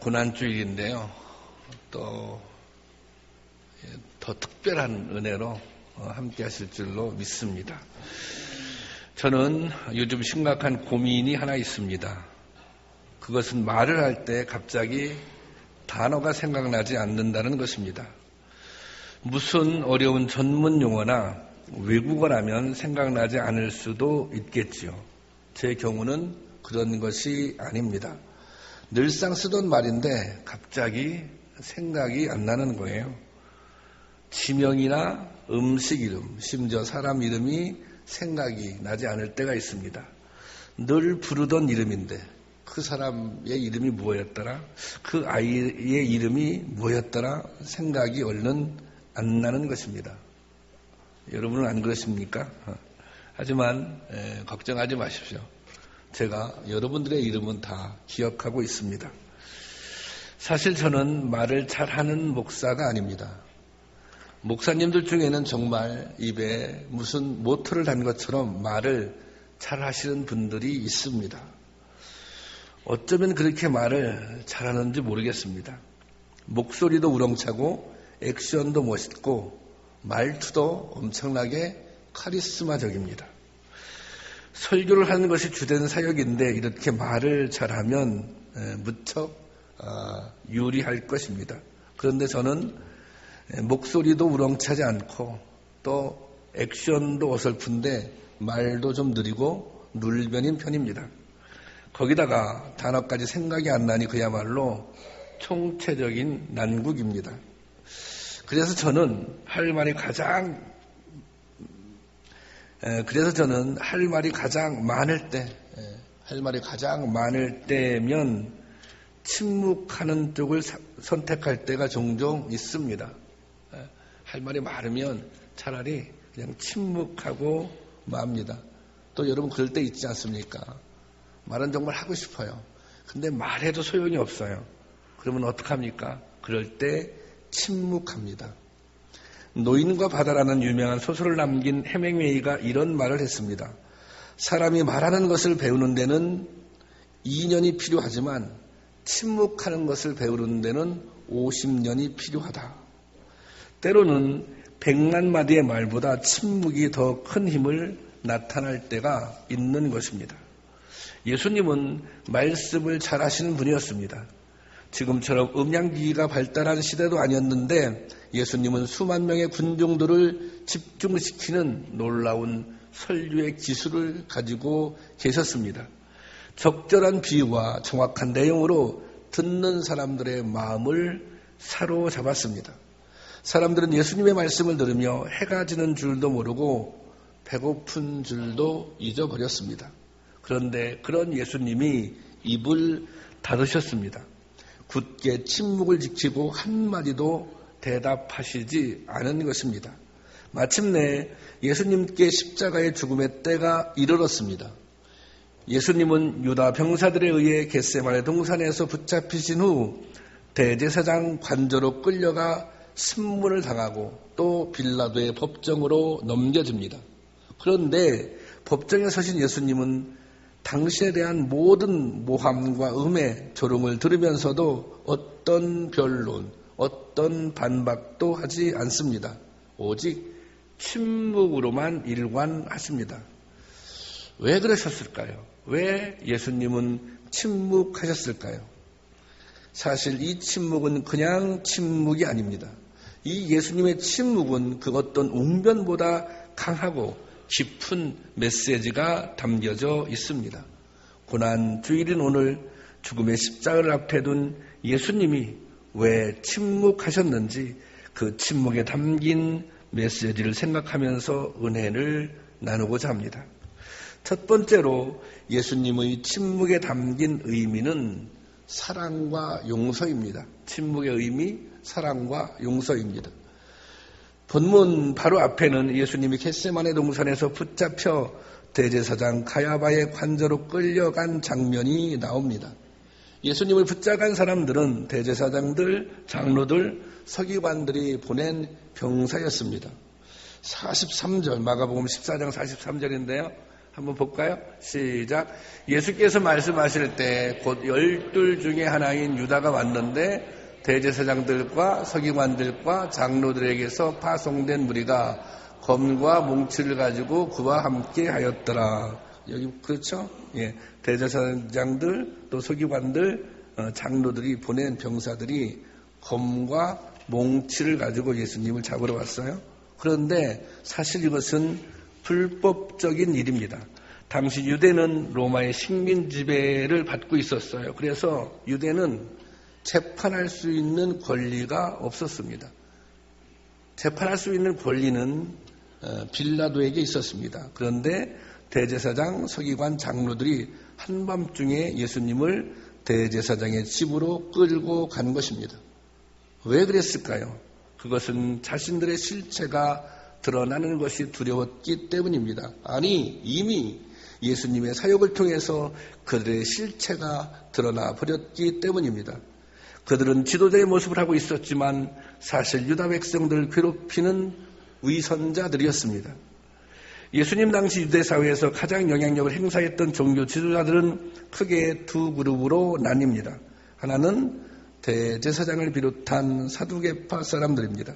고난주일인데요. 또 더 특별한 은혜로 함께 하실 줄로 믿습니다. 저는 요즘 심각한 고민이 하나 있습니다. 그것은 말을 할 때 갑자기 단어가 생각나지 않는다는 것입니다. 무슨 어려운 전문 용어나 외국어라면 생각나지 않을 수도 있겠지요. 제 경우는 그런 것이 아닙니다. 늘상 쓰던 말인데 갑자기 생각이 안 나는 거예요. 지명이나 음식 이름, 심지어 사람 이름이 생각이 나지 않을 때가 있습니다. 늘 부르던 이름인데 그 사람의 이름이 뭐였더라? 그 아이의 이름이 뭐였더라? 생각이 얼른 안 나는 것입니다. 여러분은 안 그러십니까? 하지만 걱정하지 마십시오. 제가 여러분들의 이름은 다 기억하고 있습니다. 사실 저는 말을 잘하는 목사가 아닙니다. 목사님들 중에는 정말 입에 무슨 모터를 단 것처럼 말을 잘하시는 분들이 있습니다. 어쩌면 그렇게 말을 잘하는지 모르겠습니다. 목소리도 우렁차고 액션도 멋있고 말투도 엄청나게 카리스마적입니다. 설교를 하는 것이 주된 사역인데 이렇게 말을 잘하면 무척 유리할 것입니다. 그런데 저는 목소리도 우렁차지 않고 또 액션도 어설픈데 말도 좀 느리고 눌변인 편입니다. 거기다가 단어까지 생각이 안 나니 그야말로 총체적인 난국입니다. 그래서 저는 할 말이 가장 많을 때면 침묵하는 쪽을 선택할 때가 종종 있습니다. 할 말이 많으면 차라리 그냥 침묵하고 맙니다. 또 여러분 그럴 때 있지 않습니까? 말은 정말 하고 싶어요. 근데 말해도 소용이 없어요. 그러면 어떡합니까? 그럴 때 침묵합니다. 노인과 바다라는 유명한 소설을 남긴 헤밍웨이가 이런 말을 했습니다. 사람이 말하는 것을 배우는 데는 2년이 필요하지만 침묵하는 것을 배우는 데는 50년이 필요하다. 때로는 100만 마디의 말보다 침묵이 더 큰 힘을 나타날 때가 있는 것입니다. 예수님은 말씀을 잘 하시는 분이었습니다. 지금처럼 음향기기가 발달한 시대도 아니었는데 예수님은 수만 명의 군중들을 집중시키는 놀라운 설교의 기술을 가지고 계셨습니다. 적절한 비유와 정확한 내용으로 듣는 사람들의 마음을 사로잡았습니다. 사람들은 예수님의 말씀을 들으며 해가 지는 줄도 모르고 배고픈 줄도 잊어버렸습니다. 그런데 그런 예수님이 입을 닫으셨습니다. 굳게 침묵을 지키고 한마디도 대답하시지 않은 것입니다. 마침내 예수님께 십자가의 죽음의 때가 이르렀습니다. 예수님은 유다 병사들에 의해 겟세마네 동산에서 붙잡히신 후 대제사장 관저로 끌려가 신문을 당하고 또 빌라도의 법정으로 넘겨집니다. 그런데 법정에 서신 예수님은 당신에 대한 모든 모함과 음해 조롱을 들으면서도 어떤 변론, 어떤 반박도 하지 않습니다. 오직 침묵으로만 일관하십니다. 왜 그러셨을까요? 왜 예수님은 침묵하셨을까요? 사실 이 침묵은 그냥 침묵이 아닙니다. 이 예수님의 침묵은 그 어떤 웅변보다 강하고 깊은 메시지가 담겨져 있습니다. 고난주일인 오늘 죽음의 십자가를 앞에 둔 예수님이 왜 침묵하셨는지 그 침묵에 담긴 메시지를 생각하면서 은혜를 나누고자 합니다. 첫 번째로 예수님의 침묵에 담긴 의미는 사랑과 용서입니다. 침묵의 의미, 사랑과 용서입니다. 본문 바로 앞에는 예수님이 겟세마네 동산에서 붙잡혀 대제사장 가야바의 관저로 끌려간 장면이 나옵니다. 예수님을 붙잡은 사람들은 대제사장들, 장로들, 서기관들이 보낸 병사였습니다. 43절, 마가복음 14장 43절인데요. 한번 볼까요? 시작. 예수께서 말씀하실 때 곧 12 중에 하나인 유다가 왔는데 대제사장들과 서기관들과 장로들에게서 파송된 무리가 검과 몽치를 가지고 그와 함께 하였더라. 여기 그렇죠? 예, 대제사장들 또 서기관들 장로들이 보낸 병사들이 검과 몽치를 가지고 예수님을 잡으러 왔어요. 그런데 사실 이것은 불법적인 일입니다. 당시 유대는 로마의 식민 지배를 받고 있었어요. 그래서 유대는 재판할 수 있는 권리가 없었습니다. 재판할 수 있는 권리는 빌라도에게 있었습니다. 그런데 대제사장, 서기관, 장로들이 한밤중에 예수님을 대제사장의 집으로 끌고 간 것입니다. 왜 그랬을까요? 그것은 자신들의 실체가 드러나는 것이 두려웠기 때문입니다. 아니, 이미 예수님의 사역을 통해서 그들의 실체가 드러나 버렸기 때문입니다. 그들은 지도자의 모습을 하고 있었지만 사실 유다 백성들을 괴롭히는 위선자들이었습니다. 예수님 당시 유대 사회에서 가장 영향력을 행사했던 종교 지도자들은 크게 두 그룹으로 나뉩니다. 하나는 대제사장을 비롯한 사두개파 사람들입니다.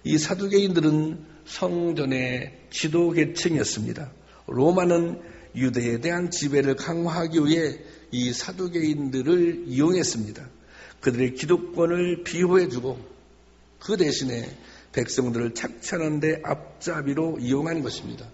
이 사두개인들은 성전의 지도계층이었습니다. 로마는 유대에 대한 지배를 강화하기 위해 이 사두개인들을 이용했습니다. 그들의 기득권을 비호해주고 그 대신에 백성들을 착취하는 데 앞잡이로 이용한 것입니다.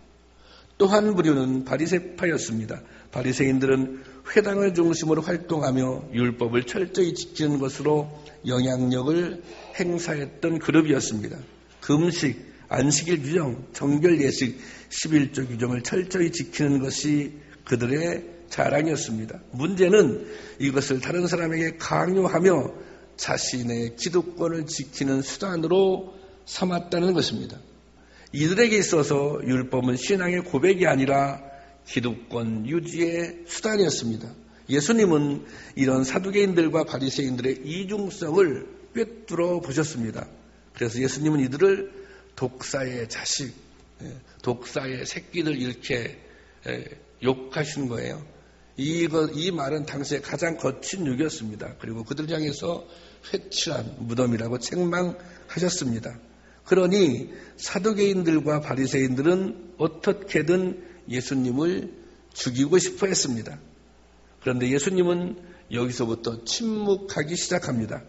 또 한 부류는 바리새파였습니다. 바리새인들은 회당을 중심으로 활동하며 율법을 철저히 지키는 것으로 영향력을 행사했던 그룹이었습니다. 금식, 안식일 규정, 정결 예식, 11조 규정을 철저히 지키는 것이 그들의 자랑이었습니다. 문제는 이것을 다른 사람에게 강요하며 자신의 기득권을 지키는 수단으로 삼았다는 것입니다. 이들에게 있어서 율법은 신앙의 고백이 아니라 기득권 유지의 수단이었습니다. 예수님은 이런 사두개인들과 바리새인들의 이중성을 꿰뚫어 보셨습니다. 그래서 예수님은 이들을 독사의 자식, 독사의 새끼들 이렇게 욕하신 거예요. 이 말은 당시에 가장 거친 욕이었습니다. 그리고 그들을 향해서 회칠한 무덤이라고 책망하셨습니다. 그러니 사두개인들과 바리새인들은 어떻게든 예수님을 죽이고 싶어 했습니다. 그런데 예수님은 여기서부터 침묵하기 시작합니다.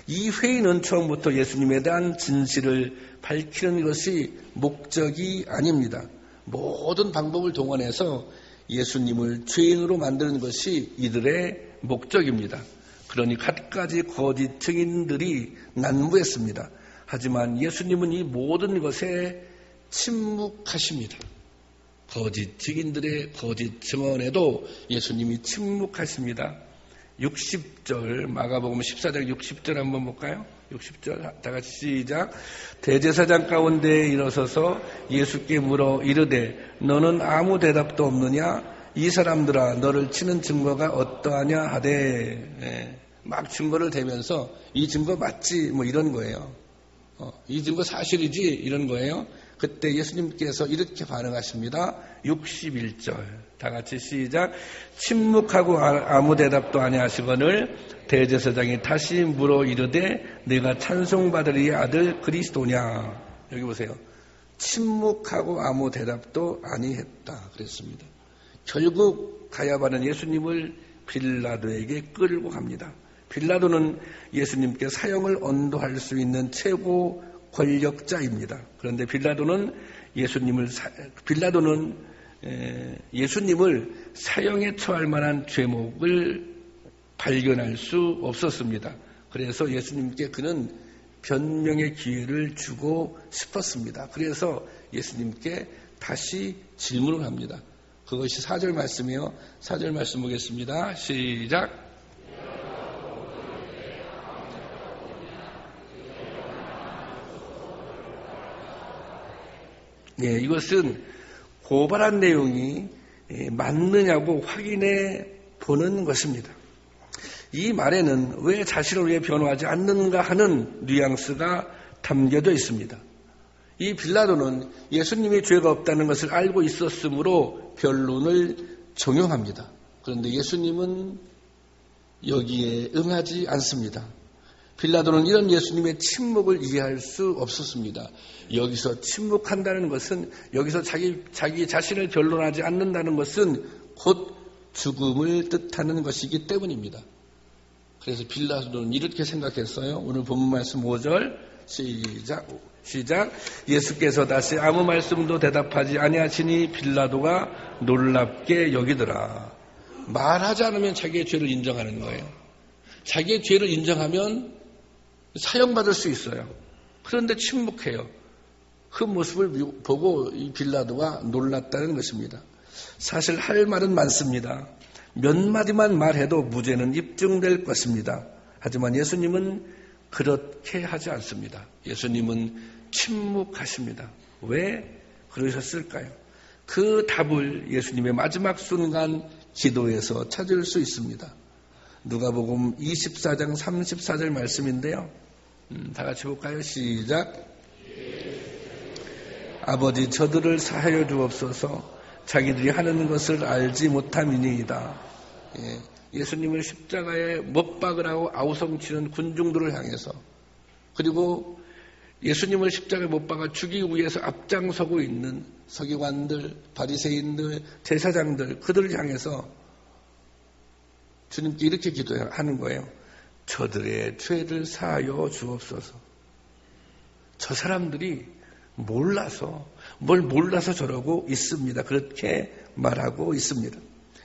이 회의는 처음부터 예수님에 대한 진실을 밝히는 것이 목적이 아닙니다. 모든 방법을 동원해서 예수님을 죄인으로 만드는 것이 이들의 목적입니다. 그러니 갖가지 거짓 증인들이 난무했습니다. 하지만 예수님은 이 모든 것에 침묵하십니다. 거짓 증인들의 거짓 증언에도 예수님이 침묵하십니다. 60절 마가복음 14장 60절 한번 볼까요? 60절 다 같이 시작. 대제사장 가운데 일어서서 예수께 물어 이르되 너는 아무 대답도 없느냐? 이 사람들아 너를 치는 증거가 어떠하냐 하되 막 증거를 대면서 이 증거 맞지? 뭐 이런 거예요. 이 증거 사실이지? 이런 거예요. 그때 예수님께서 이렇게 반응하십니다. 61절 다 같이 시작. 침묵하고 아무 대답도 아니하시거늘 대제사장이 다시 물어 이르되 내가 찬송받으리의 아들 그리스도냐. 여기 보세요. 침묵하고 아무 대답도 아니했다 그랬습니다. 결국 가야바는 예수님을 빌라도에게 끌고 갑니다. 빌라도는 예수님께 사형을 언도할 수 있는 최고 권력자입니다. 그런데 빌라도는 예수님을 사형에 처할 만한 죄목을 발견할 수 없었습니다. 그래서 예수님께 그는 변명의 기회를 주고 싶었습니다. 그래서 예수님께 다시 질문을 합니다. 그것이 4절 말씀이에요. 4절 말씀 보겠습니다. 시작. 네, 이것은 고발한 내용이 맞느냐고 확인해 보는 것입니다. 이 말에는 왜 자신을 위해 변호하지 않는가 하는 뉘앙스가 담겨져 있습니다. 이 빌라도는 예수님이 죄가 없다는 것을 알고 있었으므로 변론을 종용합니다. 그런데 예수님은 여기에 응하지 않습니다. 빌라도는 이런 예수님의 침묵을 이해할 수 없었습니다. 여기서 침묵한다는 것은, 여기서 자기 자신을 변론하지 않는다는 것은 곧 죽음을 뜻하는 것이기 때문입니다. 그래서 빌라도는 이렇게 생각했어요. 오늘 본문 말씀 5절 시작. 예수께서 다시 아무 말씀도 대답하지 아니하시니 빌라도가 놀랍게 여기더라. 말하지 않으면 자기의 죄를 인정하는 거예요. 자기의 죄를 인정하면 사형받을 수 있어요. 그런데 침묵해요. 그 모습을 보고 이 빌라도가 놀랐다는 것입니다. 사실 할 말은 많습니다. 몇 마디만 말해도 무죄는 입증될 것입니다. 하지만 예수님은 그렇게 하지 않습니다. 예수님은 침묵하십니다. 왜 그러셨을까요? 그 답을 예수님의 마지막 순간 기도에서 찾을 수 있습니다. 누가복음 24장 34절 말씀인데요. 다 같이 볼까요? 시작. 아버지, 저들을 사하여 주옵소서. 자기들이 하는 것을 알지 못함이니이다. 예수님을 십자가에 못 박으라고 아우성치는 군중들을 향해서, 그리고 예수님을 십자가에 못 박아 죽이기 위해서 앞장서고 있는 서기관들, 바리새인들, 제사장들, 그들을 향해서 주님께 이렇게 기도하는 거예요. 저들의 죄를 사하여 주옵소서. 저 사람들이 몰라서 저러고 있습니다. 그렇게 말하고 있습니다.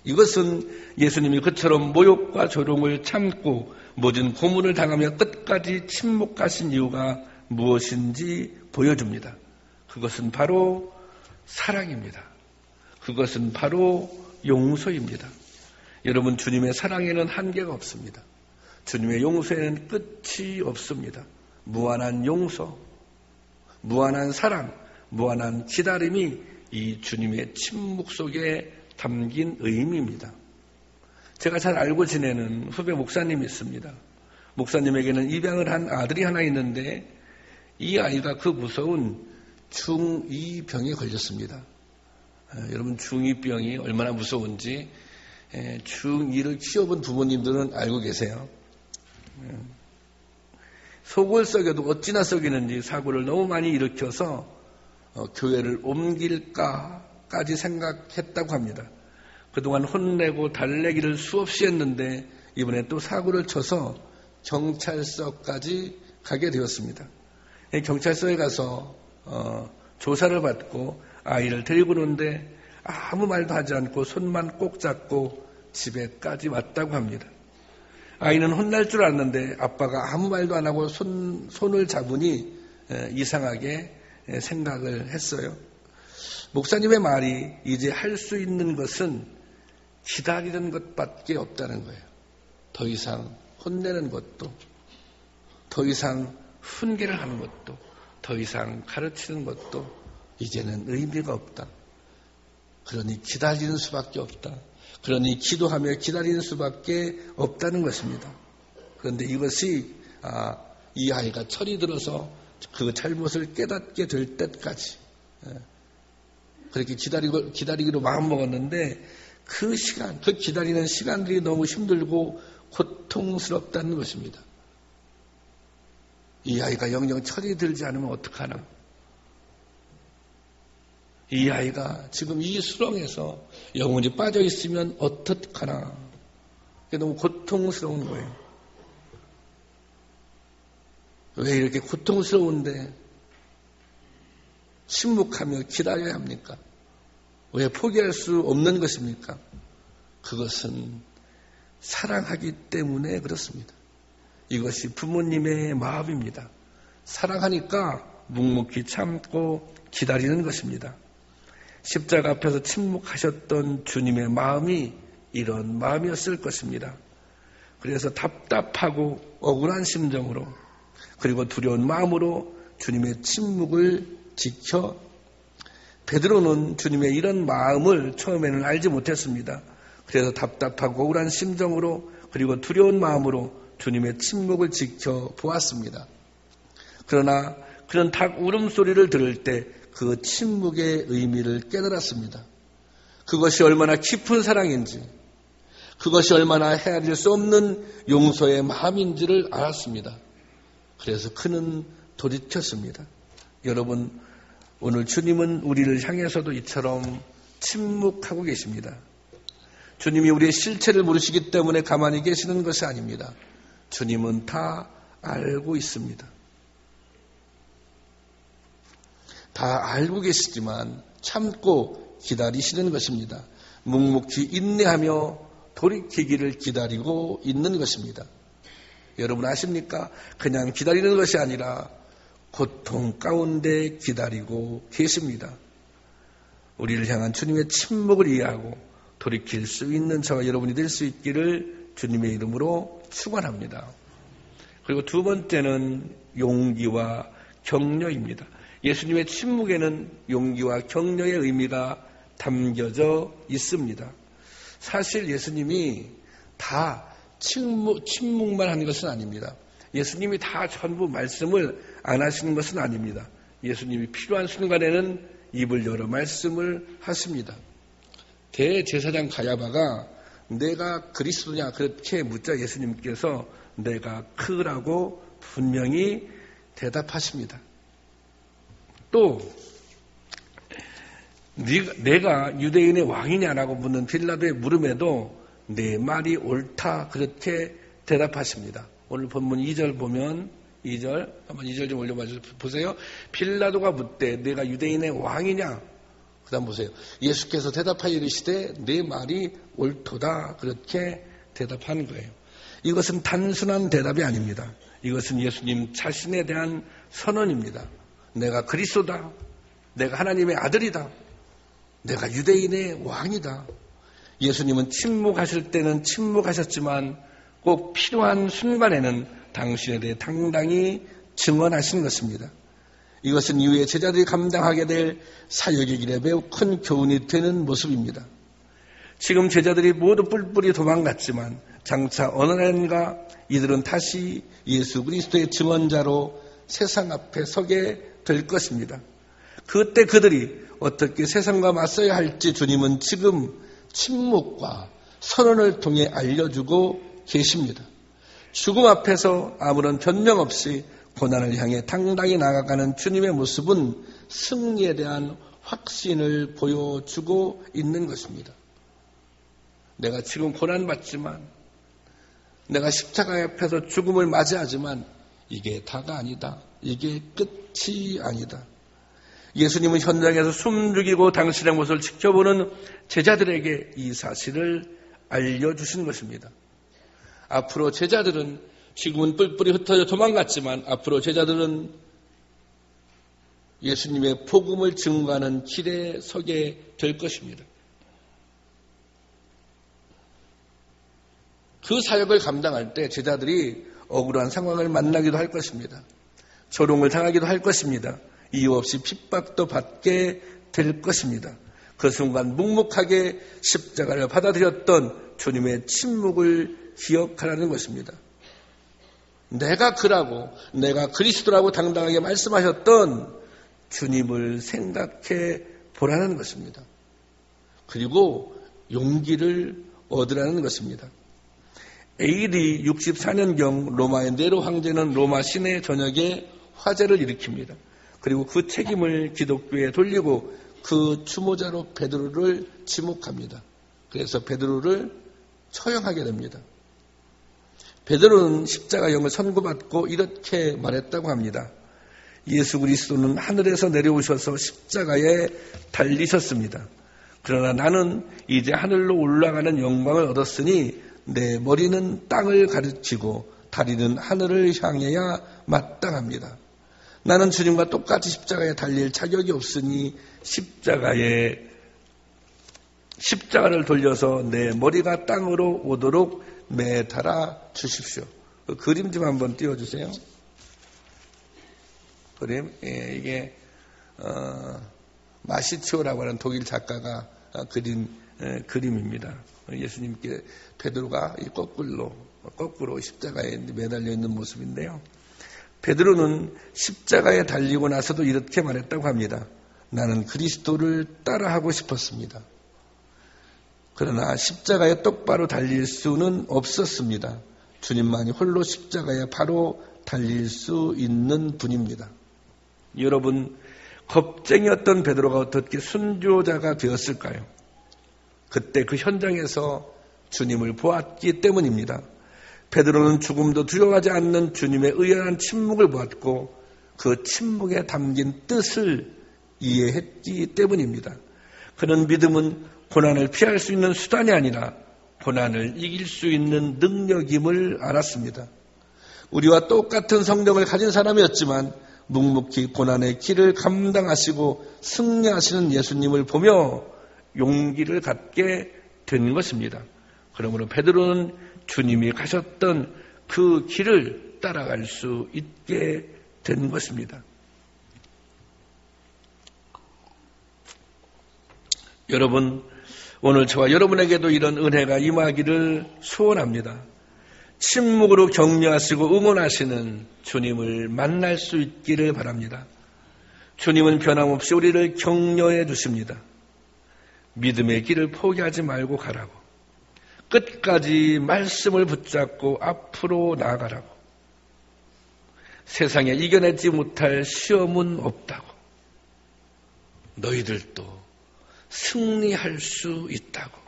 이것은 예수님이 그처럼 모욕과 조롱을 참고 모든 고문을 당하며 끝까지 침묵하신 이유가 무엇인지 보여줍니다. 그것은 바로 사랑입니다. 그것은 바로 용서입니다. 여러분, 주님의 사랑에는 한계가 없습니다. 주님의 용서에는 끝이 없습니다. 무한한 용서, 무한한 사랑, 무한한 기다림이 이 주님의 침묵 속에 담긴 의미입니다. 제가 잘 알고 지내는 후배 목사님이 있습니다. 목사님에게는 입양을 한 아들이 하나 있는데 이 아이가 그 무서운 중2병에 걸렸습니다. 여러분, 중2병이 얼마나 무서운지 중2를 키워본 부모님들은 알고 계세요. 속을 썩여도 어찌나 썩이는지 사고를 너무 많이 일으켜서 교회를 옮길까까지 생각했다고 합니다. 그동안 혼내고 달래기를 수없이 했는데 이번에 또 사고를 쳐서 경찰서까지 가게 되었습니다. 경찰서에 가서 조사를 받고 아이를 데리고 오는데 아무 말도 하지 않고 손만 꼭 잡고 집에까지 왔다고 합니다. 아이는 혼날 줄 알았는데 아빠가 아무 말도 안 하고 손을 잡으니 이상하게 생각을 했어요. 목사님의 말이 이제 할 수 있는 것은 기다리는 것밖에 없다는 거예요. 더 이상 혼내는 것도, 더 이상 훈계를 하는 것도, 더 이상 가르치는 것도 이제는 의미가 없다. 그러니 기다리는 수밖에 없다. 그러니 기도하며 기다리는 수밖에 없다는 것입니다. 그런데 이것이 이 아이가 철이 들어서 그 잘못을 깨닫게 될 때까지 그렇게 기다리기로 마음먹었는데 그 시간, 그 기다리는 시간들이 너무 힘들고 고통스럽다는 것입니다. 이 아이가 영영 철이 들지 않으면 어떡하나? 이 아이가 지금 이 수렁에서 영원히 빠져 있으면 어떡하나? 그게 너무 고통스러운 거예요. 왜 이렇게 고통스러운데 침묵하며 기다려야 합니까? 왜 포기할 수 없는 것입니까? 그것은 사랑하기 때문에 그렇습니다. 이것이 부모님의 마음입니다. 사랑하니까 묵묵히 참고 기다리는 것입니다. 십자가 앞에서 침묵하셨던 주님의 마음이 이런 마음이었을 것입니다. 그래서 답답하고 억울한 심정으로, 그리고 두려운 마음으로 주님의 침묵을 지켜, 베드로는 주님의 이런 마음을 처음에는 알지 못했습니다. 그래서 답답하고 억울한 심정으로, 그리고 두려운 마음으로 주님의 침묵을 지켜 보았습니다. 그러나 그런 닭 울음소리를 들을 때 그 침묵의 의미를 깨달았습니다. 그것이 얼마나 깊은 사랑인지, 그것이 얼마나 헤아릴 수 없는 용서의 마음인지를 알았습니다. 그래서 그는 돌이켰습니다. 여러분, 오늘 주님은 우리를 향해서도 이처럼 침묵하고 계십니다. 주님이 우리의 실체를 모르시기 때문에 가만히 계시는 것이 아닙니다. 주님은 다 알고 있습니다. 다 알고 계시지만 참고 기다리시는 것입니다. 묵묵히 인내하며 돌이키기를 기다리고 있는 것입니다. 여러분 아십니까? 그냥 기다리는 것이 아니라 고통 가운데 기다리고 계십니다. 우리를 향한 주님의 침묵을 이해하고 돌이킬 수 있는 저와 여러분이 될 수 있기를 주님의 이름으로 축원합니다. 그리고 두 번째는 용기와 격려입니다. 예수님의 침묵에는 용기와 격려의 의미가 담겨져 있습니다. 사실 예수님이 다 침묵만 하는 것은 아닙니다. 예수님이 다 전부 말씀을 안 하시는 것은 아닙니다. 예수님이 필요한 순간에는 입을 열어 말씀을 하십니다. 대제사장 가야바가 내가 그리스도냐 그렇게 묻자 예수님께서 내가 그라고 분명히 대답하십니다. 또 내가 유대인의 왕이냐라고 묻는 빌라도의 물음에도 내 말이 옳다 그렇게 대답하십니다. 오늘 본문 2절 보면 2절 한번 2절 좀 올려봐 보세요. 빌라도가 묻되 내가 유대인의 왕이냐? 그 다음 보세요. 예수께서 대답하여 이르시되 내 말이 옳도다 그렇게 대답하는 거예요. 이것은 단순한 대답이 아닙니다. 이것은 예수님 자신에 대한 선언입니다. 내가 그리스도다. 내가 하나님의 아들이다. 내가 유대인의 왕이다. 예수님은 침묵하실 때는 침묵하셨지만 꼭 필요한 순간에는 당신에 대해 당당히 증언하신 것입니다. 이것은 이후에 제자들이 감당하게 될 사역의 길에 매우 큰 교훈이 되는 모습입니다. 지금 제자들이 모두 뿔뿔이 도망갔지만 장차 어느 날인가 이들은 다시 예수 그리스도의 증언자로 세상 앞에 서게 될 것입니다. 그때 그들이 어떻게 세상과 맞서야 할지 주님은 지금 침묵과 선언을 통해 알려주고 계십니다. 죽음 앞에서 아무런 변명 없이 고난을 향해 당당히 나아가는 주님의 모습은 승리에 대한 확신을 보여주고 있는 것입니다. 내가 지금 고난받지만 내가 십자가 앞에서 죽음을 맞이하지만 이게 다가 아니다. 이게 끝이 아니다. 예수님은 현장에서 숨죽이고 당신의 모습을 지켜보는 제자들에게 이 사실을 알려주신 것입니다. 앞으로 제자들은 지금은 뿔뿔이 흩어져 도망갔지만 앞으로 제자들은 예수님의 복음을 증거하는 길에 서게 될 것입니다. 그 사역을 감당할 때 제자들이 억울한 상황을 만나기도 할 것입니다. 조롱을 당하기도 할 것입니다. 이유 없이 핍박도 받게 될 것입니다. 그 순간 묵묵하게 십자가를 받아들였던 주님의 침묵을 기억하라는 것입니다. 내가 그라고 내가 그리스도라고 당당하게 말씀하셨던 주님을 생각해 보라는 것입니다. 그리고 용기를 얻으라는 것입니다. AD 64년경 로마의 네로 황제는 로마 시내 전역에 화재를 일으킵니다. 그리고 그 책임을 기독교에 돌리고 그 추모자로 베드로를 지목합니다. 그래서 베드로를 처형하게 됩니다. 베드로는 십자가형을 선고받고 이렇게 말했다고 합니다. 예수 그리스도는 하늘에서 내려오셔서 십자가에 달리셨습니다. 그러나 나는 이제 하늘로 올라가는 영광을 얻었으니 내 머리는 땅을 가르치고 다리는 하늘을 향해야 마땅합니다. 나는 주님과 똑같이 십자가에 달릴 자격이 없으니 십자가를 돌려서 내 머리가 땅으로 오도록 매달아 주십시오. 그 그림 좀 한번 띄워주세요. 그림, 이게 마시치오라고 하는 독일 작가가 그린 그림입니다. 예수님께 베드로가 거꾸로 십자가에 매달려 있는 모습인데요. 베드로는 십자가에 달리고 나서도 이렇게 말했다고 합니다. 나는 그리스도를 따라하고 싶었습니다. 그러나 십자가에 똑바로 달릴 수는 없었습니다. 주님만이 홀로 십자가에 바로 달릴 수 있는 분입니다. 여러분, 겁쟁이였던 베드로가 어떻게 순교자가 되었을까요? 그때 그 현장에서 주님을 보았기 때문입니다. 베드로는 죽음도 두려워하지 않는 주님의 의연한 침묵을 보았고 그 침묵에 담긴 뜻을 이해했기 때문입니다. 그는 믿음은 고난을 피할 수 있는 수단이 아니라 고난을 이길 수 있는 능력임을 알았습니다. 우리와 똑같은 성령을 가진 사람이었지만 묵묵히 고난의 길을 감당하시고 승리하시는 예수님을 보며 용기를 갖게 된 것입니다. 그러므로 베드로는 주님이 가셨던 그 길을 따라갈 수 있게 된 것입니다. 여러분, 오늘 저와 여러분에게도 이런 은혜가 임하기를 소원합니다. 침묵으로 격려하시고 응원하시는 주님을 만날 수 있기를 바랍니다. 주님은 변함없이 우리를 격려해 주십니다. 믿음의 길을 포기하지 말고 가라고. 끝까지 말씀을 붙잡고 앞으로 나아가라고. 세상에 이겨내지 못할 시험은 없다고. 너희들도 승리할 수 있다고.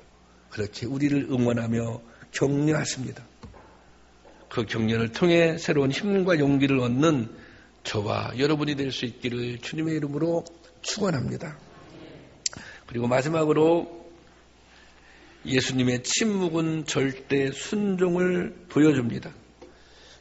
그렇게 우리를 응원하며 격려하십니다. 그 격려를 통해 새로운 힘과 용기를 얻는 저와 여러분이 될 수 있기를 주님의 이름으로 축원합니다. 그리고 마지막으로 예수님의 침묵은 절대 순종을 보여줍니다.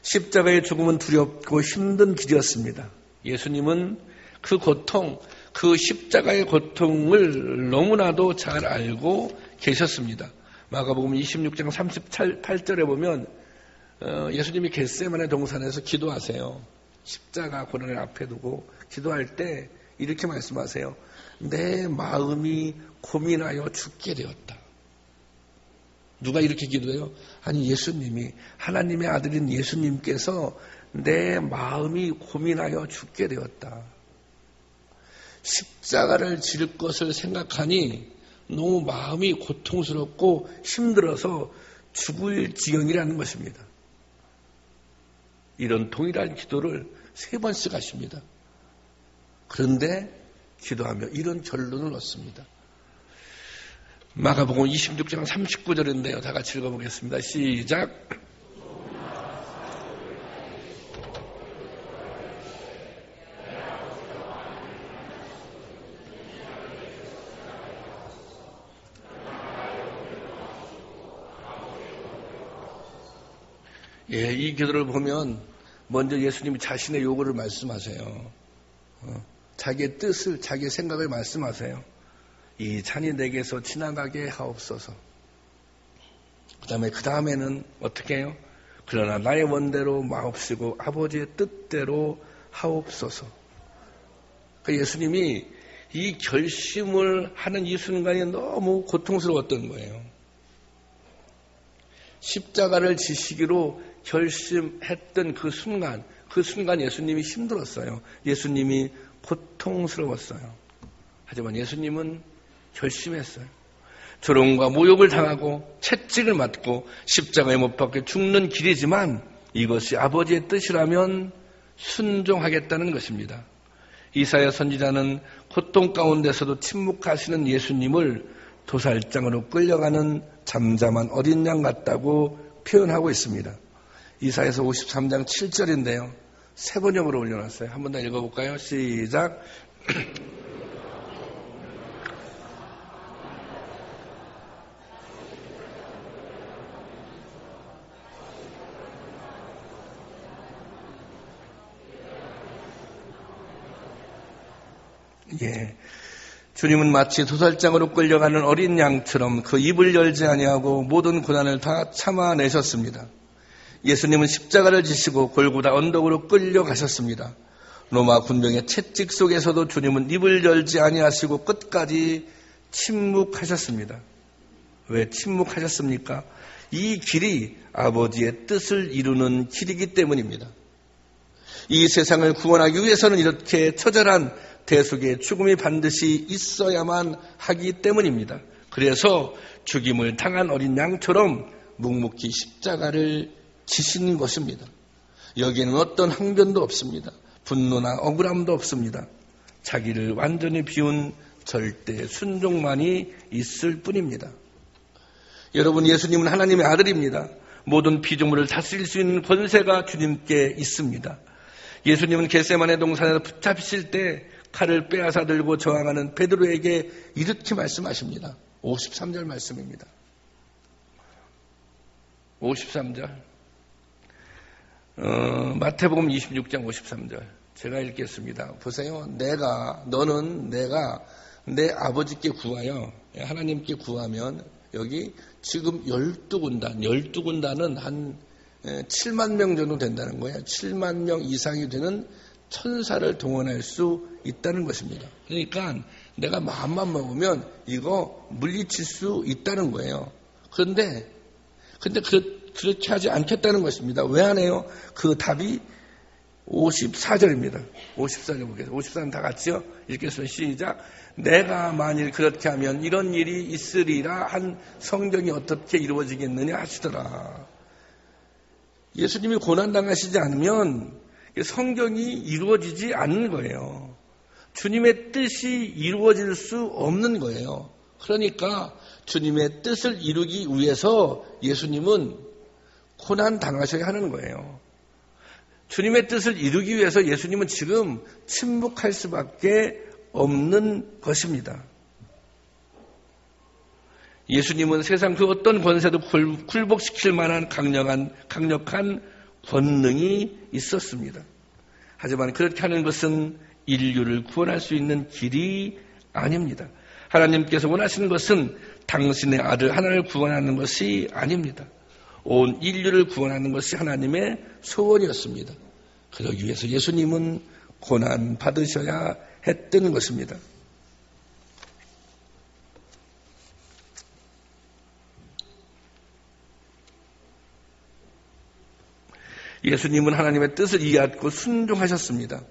십자가의 죽음은 두렵고 힘든 길이었습니다. 예수님은 그 고통, 그 십자가의 고통을 너무나도 잘 알고 계셨습니다. 마가복음 26장 38절에 보면 예수님이 겟세마네 동산에서 기도하세요. 십자가 고난을 앞에 두고 기도할 때 이렇게 말씀하세요. 내 마음이 고민하여 죽게 되었다. 누가 이렇게 기도해요? 아니, 예수님이, 하나님의 아들인 예수님께서 내 마음이 고민하여 죽게 되었다. 십자가를 질 것을 생각하니 너무 마음이 고통스럽고 힘들어서 죽을 지경이라는 것입니다. 이런 동일한 기도를 3번씩 하십니다. 그런데 기도하며 이런 결론을 얻습니다. 마가복음 26장 39절인데요. 다 같이 읽어보겠습니다. 시작. 예, 이 기도를 보면 먼저 예수님이 자신의 요구를 말씀하세요. 자기의 뜻을, 자기의 생각을 말씀하세요. 이 잔이 내게서 지나가게 하옵소서. 그 다음에는 어떻게 해요? 그러나 나의 원대로 마옵시고 아버지의 뜻대로 하옵소서. 예수님이 이 결심을 하는 이 순간이 너무 고통스러웠던 거예요. 십자가를 지시기로 결심했던 그 순간 예수님이 힘들었어요. 예수님이 고통스러웠어요. 하지만 예수님은 결심했어요. 조롱과 모욕을 당하고 채찍을 맞고 십자가에 못 박혀 죽는 길이지만 이것이 아버지의 뜻이라면 순종하겠다는 것입니다. 이사야 선지자는 고통 가운데서도 침묵하시는 예수님을 도살장으로 끌려가는 잠잠한 어린 양 같다고 표현하고 있습니다. 이사야서 53장 7절인데요. 3번역으로 올려놨어요. 한 번 더 읽어볼까요? 시작. 예. 주님은 마치 도살장으로 끌려가는 어린 양처럼 그 입을 열지 아니하고 모든 고난을 다 참아내셨습니다. 예수님은 십자가를 지시고 골고다 언덕으로 끌려가셨습니다. 로마 군병의 채찍 속에서도 주님은 입을 열지 아니하시고 끝까지 침묵하셨습니다. 왜 침묵하셨습니까? 이 길이 아버지의 뜻을 이루는 길이기 때문입니다. 이 세상을 구원하기 위해서는 이렇게 처절한 대속의 죽음이 반드시 있어야만 하기 때문입니다. 그래서 죽임을 당한 어린 양처럼 묵묵히 십자가를 지신 것입니다. 여기에는 어떤 항변도 없습니다. 분노나 억울함도 없습니다. 자기를 완전히 비운 절대 순종만이 있을 뿐입니다. 여러분, 예수님은 하나님의 아들입니다. 모든 피조물을 다스릴 수 있는 권세가 주님께 있습니다. 예수님은 겟세마네 동산에서 붙잡히실 때 칼을 빼앗아 들고 저항하는 베드로에게 이렇게 말씀하십니다. 53절 말씀입니다. 53절. 마태복음 26장 53절. 제가 읽겠습니다. 보세요. 너는 내가 내 아버지께 구하여 하나님께 구하면 여기 지금 12군단은 한 7만 명 정도 된다는 거예요. 7만 명 이상이 되는 천사를 동원할 수 있다는 것입니다. 그러니까 내가 마음만 먹으면 이거 물리칠 수 있다는 거예요. 그런데 그렇게 하지 않겠다는 것입니다. 왜 안 해요? 그 답이 54절입니다. 54절 보겠습니다. 54절 다 같이요. 읽겠습니다. 시작. 내가 만일 그렇게 하면 이런 일이 있으리라 한 성경이 어떻게 이루어지겠느냐 하시더라. 예수님이 고난당하시지 않으면 성경이 이루어지지 않는 거예요. 주님의 뜻이 이루어질 수 없는 거예요. 그러니까 주님의 뜻을 이루기 위해서 예수님은 고난당하셔야 하는 거예요. 주님의 뜻을 이루기 위해서 예수님은 지금 침묵할 수밖에 없는 것입니다. 예수님은 세상 그 어떤 권세도 굴복시킬 만한 강력한 권능이 있었습니다. 하지만 그렇게 하는 것은 인류를 구원할 수 있는 길이 아닙니다. 하나님께서 원하시는 것은 당신의 아들 하나를 구원하는 것이 아닙니다. 온 인류를 구원하는 것이 하나님의 소원이었습니다. 그러기 위해서 예수님은 고난 받으셔야 했던 것입니다. 예수님은 하나님의 뜻을 이해하고 순종하셨습니다.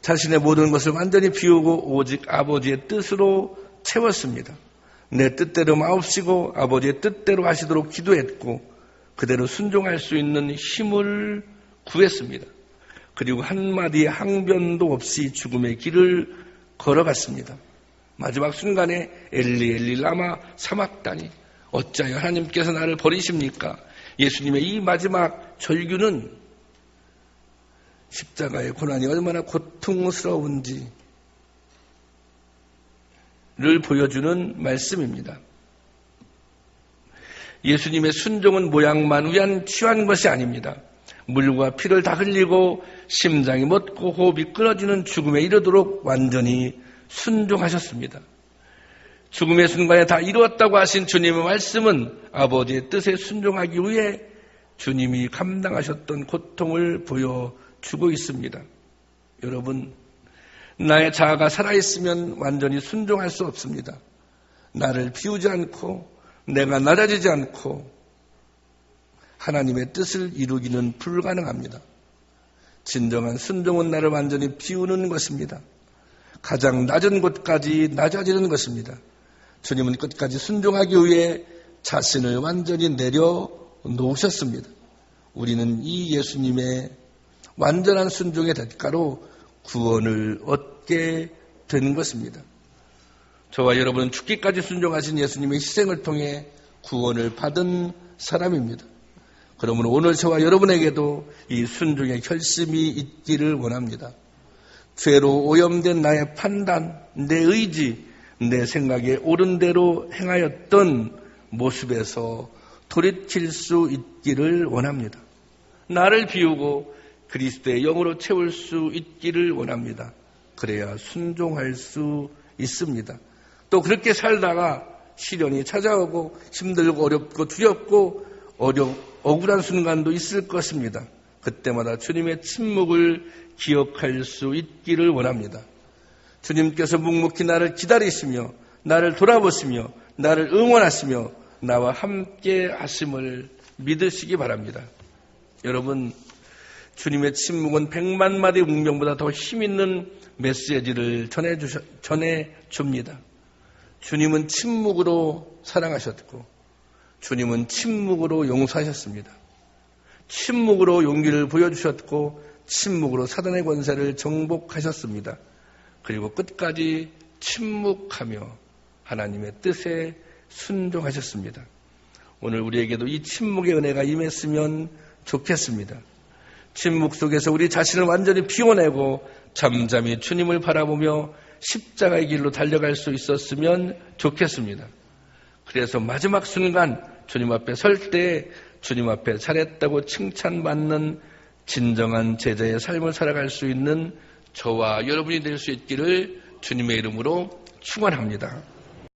자신의 모든 것을 완전히 비우고 오직 아버지의 뜻으로 채웠습니다. 내 뜻대로 마옵시고 아버지의 뜻대로 하시도록 기도했고 그대로 순종할 수 있는 힘을 구했습니다. 그리고 한마디의 항변도 없이 죽음의 길을 걸어갔습니다. 마지막 순간에 엘리 엘리 라마 사막다니 어찌하여 하나님께서 나를 버리십니까? 예수님의 이 마지막 절규는 십자가의 고난이 얼마나 고통스러운지를 보여주는 말씀입니다. 예수님의 순종은 모양만 위한 취한 것이 아닙니다. 물과 피를 다 흘리고 심장이 멎고 호흡이 끊어지는 죽음에 이르도록 완전히 순종하셨습니다. 죽음의 순간에 다 이루었다고 하신 주님의 말씀은 아버지의 뜻에 순종하기 위해 주님이 감당하셨던 고통을 보여주고 있습니다. 여러분, 나의 자아가 살아있으면 완전히 순종할 수 없습니다. 나를 비우지 않고 내가 낮아지지 않고 하나님의 뜻을 이루기는 불가능합니다. 진정한 순종은 나를 완전히 비우는 것입니다. 가장 낮은 곳까지 낮아지는 것입니다. 주님은 끝까지 순종하기 위해 자신을 완전히 내려놓으셨습니다. 우리는 이 예수님의 완전한 순종의 대가로 구원을 얻게 된 것입니다. 저와 여러분은 죽기까지 순종하신 예수님의 희생을 통해 구원을 받은 사람입니다. 그러므로 오늘 저와 여러분에게도 이 순종의 결심이 있기를 원합니다. 죄로 오염된 나의 판단, 내 의지, 내 생각에 옳은 대로 행하였던 모습에서 돌이킬 수 있기를 원합니다. 나를 비우고 그리스도의 영으로 채울 수 있기를 원합니다. 그래야 순종할 수 있습니다. 또 그렇게 살다가 시련이 찾아오고 힘들고 어렵고 두렵고 억울한 순간도 있을 것입니다. 그때마다 주님의 침묵을 기억할 수 있기를 원합니다. 주님께서 묵묵히 나를 기다리시며 나를 돌아보시며 나를 응원하시며 나와 함께 하심을 믿으시기 바랍니다. 여러분, 주님의 침묵은 100만 마디 운명보다 더 힘있는 메시지를 전해줍니다. 주님은 침묵으로 사랑하셨고 주님은 침묵으로 용서하셨습니다. 침묵으로 용기를 보여주셨고 침묵으로 사단의 권세를 정복하셨습니다. 그리고 끝까지 침묵하며 하나님의 뜻에 순종하셨습니다. 오늘 우리에게도 이 침묵의 은혜가 임했으면 좋겠습니다. 침묵 속에서 우리 자신을 완전히 비워내고 잠잠히 주님을 바라보며 십자가의 길로 달려갈 수 있었으면 좋겠습니다. 그래서 마지막 순간 주님 앞에 설 때 주님 앞에 잘했다고 칭찬받는 진정한 제자의 삶을 살아갈 수 있는 저와 여러분이 될 수 있기를 주님의 이름으로 축원합니다.